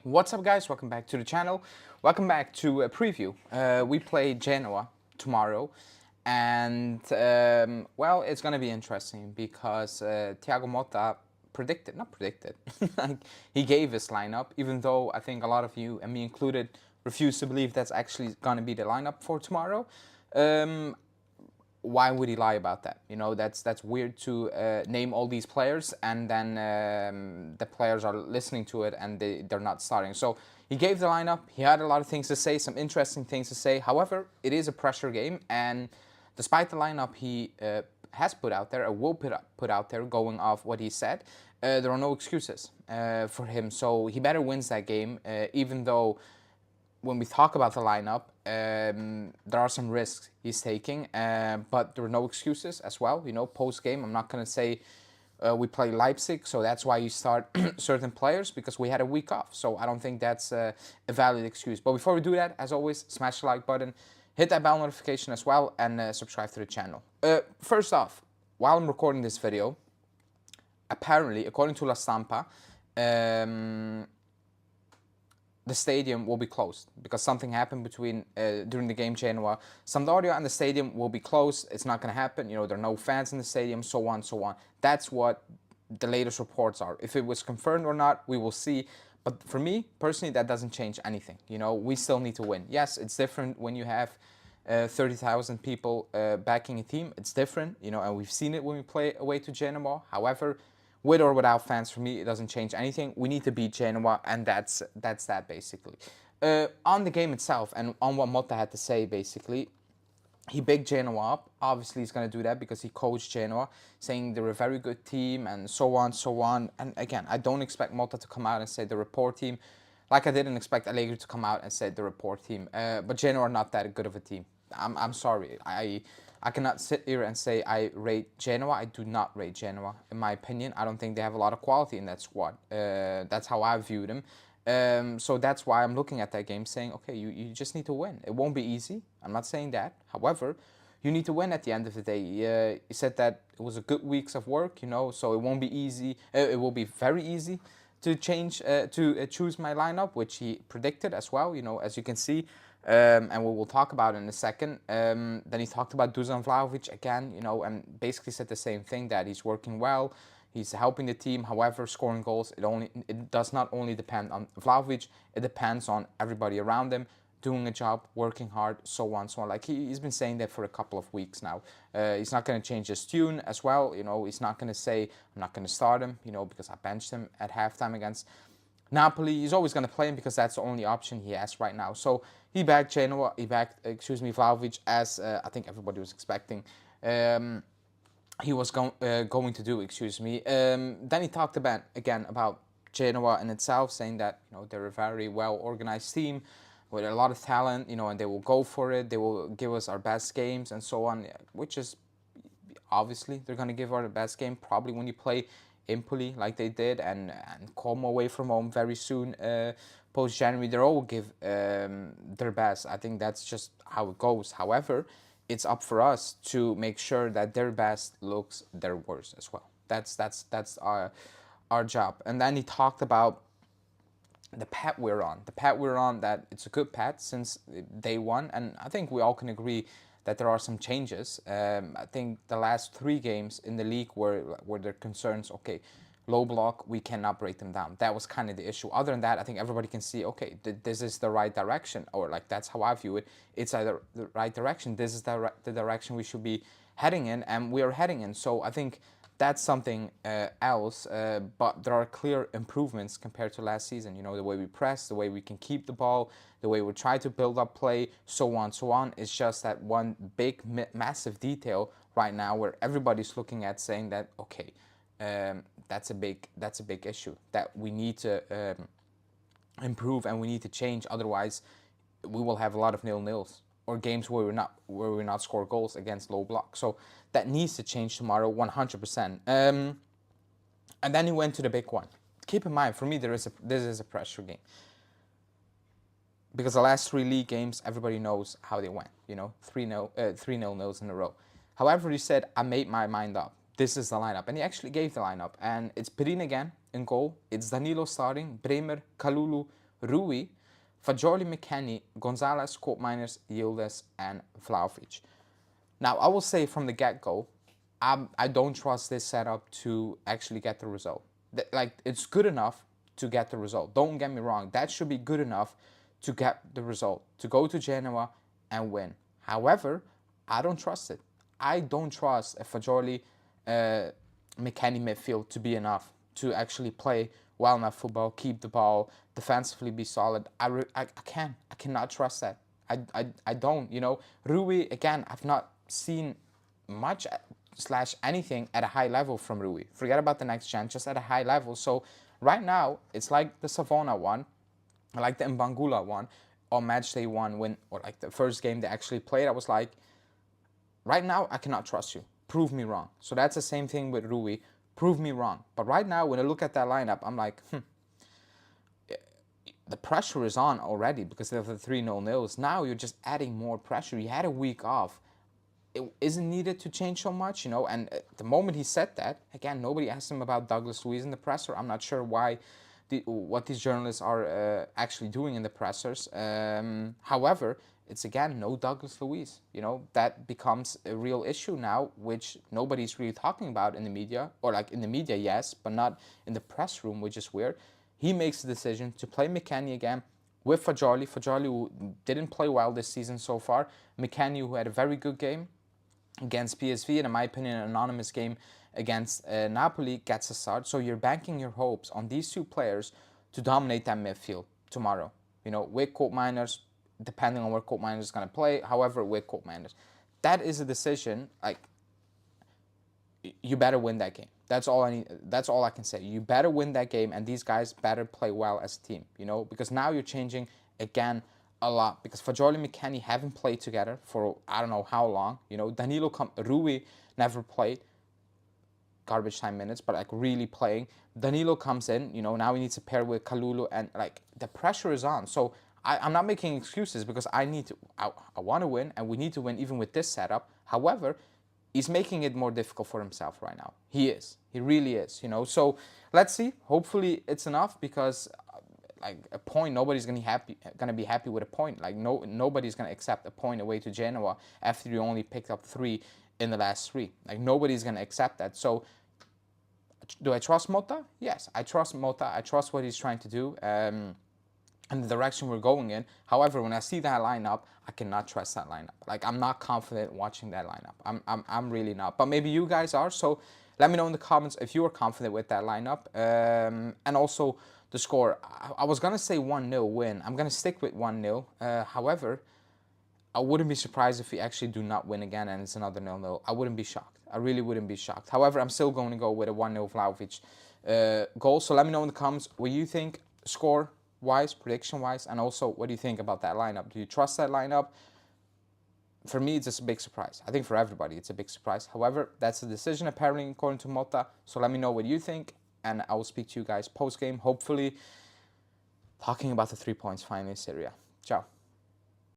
What's up, guys? Welcome back to the channel. Welcome back to a preview. We play Genoa tomorrow, and well, it's gonna be interesting because Thiago Motta not predicted, like he gave his lineup, even though I think a lot of you, and me included, refuse to believe that's actually gonna be the lineup for tomorrow. Why would he lie about that? You know, that's weird to name all these players and then the players are listening to it and they're not starting. So he gave the lineup. He had a lot of things to say, some interesting things to say. However, it is a pressure game, and despite the lineup he has put out there, or will put out there, going off what he said, there are no excuses for him. So he better wins that game, even though when we talk about the lineup, there are some risks he's taking, but there are no excuses as well. You know, post-game, I'm not going to say we play Leipzig, so that's why you start certain players, because we had a week off. So I don't think that's a valid excuse. But before we do that, as always, smash the like button, hit that bell notification as well, and subscribe to the channel. First off, while I'm recording this video, apparently, according to La Stampa, the stadium will be closed because something happened between during the game Genoa. Sampdoria and the stadium will be closed. It's not going to happen. You know, there are no fans in the stadium, so on, so on. That's what the latest reports are. If it was confirmed or not, we will see. But for me, personally, that doesn't change anything. You know, we still need to win. Yes, it's different when you have 30,000 people backing a team. It's different, you know, and we've seen it when we play away to Genoa. However, with or without fans, for me, it doesn't change anything. We need to beat Genoa, and that's that, basically. On the game itself, and on what Motta had to say, basically, he bigged Genoa up. Obviously, he's going to do that because he coached Genoa, saying they're a very good team, and so on, so on. And again, I don't expect Motta to come out and say the report team, like I didn't expect Allegri to come out and say the report team. But Genoa are not that good of a team. I'm sorry. I cannot sit here and say I rate Genoa. I do not rate Genoa, in my opinion. I don't think they have a lot of quality in that squad. That's how I view them. So that's why I'm looking at that game saying, okay, you just need to win. It won't be easy. I'm not saying that. However, you need to win at the end of the day. He said that it was a good weeks of work, you know, so it won't be easy. It will be very easy to choose my lineup, which he predicted as well, you know, as you can see. And we will talk about it in a second. Then he talked about Dusan Vlahovic again, you know, and basically said the same thing, that he's working well, he's helping the team. However, scoring goals, it does not only depend on Vlahovic, it depends on everybody around him, doing a job, working hard, so on, so on. Like he's been saying that for a couple of weeks now. He's not going to change his tune as well, you know. He's not going to say, I'm not going to start him, you know, because I benched him at halftime against Napoli. He's always going to play him because that's the only option he has right now. So he backed Genoa, he backed, Vlahovic, as I think everybody was expecting he was going to do, Then he talked again about Genoa in itself, saying that, you know, they're a very well-organized team with a lot of talent, you know, and they will go for it. They will give us our best games and so on, which is obviously they're going to give our best game probably when you play Empoli like they did, and come away from home very soon post-January. They all give their best. I think that's just how it goes. However, it's up for us to make sure that their best looks their worst as well. That's our job. And then he talked about the path we're on. The path we're on, that it's a good path since day one, and I think we all can agree that there are some changes. I think the last 3 games in the league were there concerns, okay, low block, we cannot break them down. That was kind of the issue. Other than that, I think everybody can see, okay, this is the right direction, or like that's how I view it. It's either the right direction. This is the direction we should be heading in, and we are heading in. So I think that's something else, but there are clear improvements compared to last season. You know, the way we press, the way we can keep the ball, the way we try to build up play, so on, so on. It's just that one big, massive detail right now where everybody's looking at saying that, okay, that's a big issue that we need to improve and we need to change. Otherwise, we will have a lot of 0-0s. Or games where we're not score goals against low block. So that needs to change tomorrow, 100%. And then he went to the big one. Keep in mind, for me, this is a pressure game, because the last 3 league games, everybody knows how they went. You know, 3-0 in a row. However, he said, I made my mind up. This is the lineup, and he actually gave the lineup. And it's Perin again in goal. It's Danilo starting, Bremer, Kalulu, Rui, Fagioli, McKennie, Gonzalez, Koopmeiners, Yildiz, and Vlahovic. Now, I will say from the get-go, I don't trust this setup to actually get the result. Like, it's good enough to get the result. Don't get me wrong. That should be good enough to get the result, to go to Genoa and win. However, I don't trust it. I don't trust a Fagioli, McKennie midfield to be enough to actually play well enough football, keep the ball, defensively be solid. I cannot trust that. I don't, you know. Rui, again, I've not seen much / anything at a high level from Rui. Forget about the next gen, just at a high level. So right now, it's like the Savona one, like the Mbangula one, or match day one, when, or like the first game they actually played, I was like, right now, I cannot trust you. Prove me wrong. So that's the same thing with Rui. Prove me wrong. But right now, when I look at that lineup, I'm like, the pressure is on already because of the 3-0-0s. Now you're just adding more pressure. You had a week off. It isn't needed to change so much, you know. And the moment he said that, again, nobody asked him about Douglas Luiz in the presser. I'm not sure why, what these journalists are actually doing in the pressers. However, it's again no Douglas Luiz. You know, that becomes a real issue now, which nobody's really talking about in the media, or like in the media, yes, but not in the press room, which is weird. He makes the decision to play McKennie again with Fagioli. Fagioli, who didn't play well this season so far. McKennie, who had a very good game against PSV, and in my opinion, an anonymous game against Napoli, gets a start. So you're banking your hopes on these two players to dominate that midfield tomorrow. You know, with Koopmeiners, depending on where Koopmeiners is going to play. However, with Koopmeiners, that is a decision. Like, you better win that game. That's all I need. That's all I can say. You better win that game, and these guys better play well as a team. You know, because now you're changing again a lot. Because Fagioli and McKennie haven't played together for I don't know how long. You know, Rui never played garbage time minutes, but like really playing. Danilo comes in. You know, now he needs to pair with Kalulu, and like the pressure is on. So I'm not making excuses because I want to win, and we need to win even with this setup. However, he's making it more difficult for himself right now. He is. He really is, you know. So let's see. Hopefully it's enough because like a point, nobody's gonna be happy with a point. Like nobody's gonna accept a point away to Genoa after you only picked up 3 in the last 3. Like nobody's gonna accept that. So do I trust Motta? Yes, I trust Motta. I trust what he's trying to do. And the direction we're going in. However, when I see that lineup, I cannot trust that lineup. Like, I'm not confident watching that lineup. I'm really not. But maybe you guys are. So let me know in the comments if you are confident with that lineup. And also the score. I was going to say 1-0 win. I'm going to stick with 1-0. However, I wouldn't be surprised if we actually do not win again and it's another 0-0. I wouldn't be shocked. I really wouldn't be shocked. However, I'm still going to go with a 1-0 Vlahovic goal. So let me know in the comments what you think score-wise, prediction-wise, and also what do you think about that lineup? Do you trust that lineup? For me, it's just a big surprise. I think for everybody, it's a big surprise. However, that's the decision apparently according to Motta. So let me know what you think, and I will speak to you guys post-game, hopefully talking about the 3 points finally in Serie. Ciao.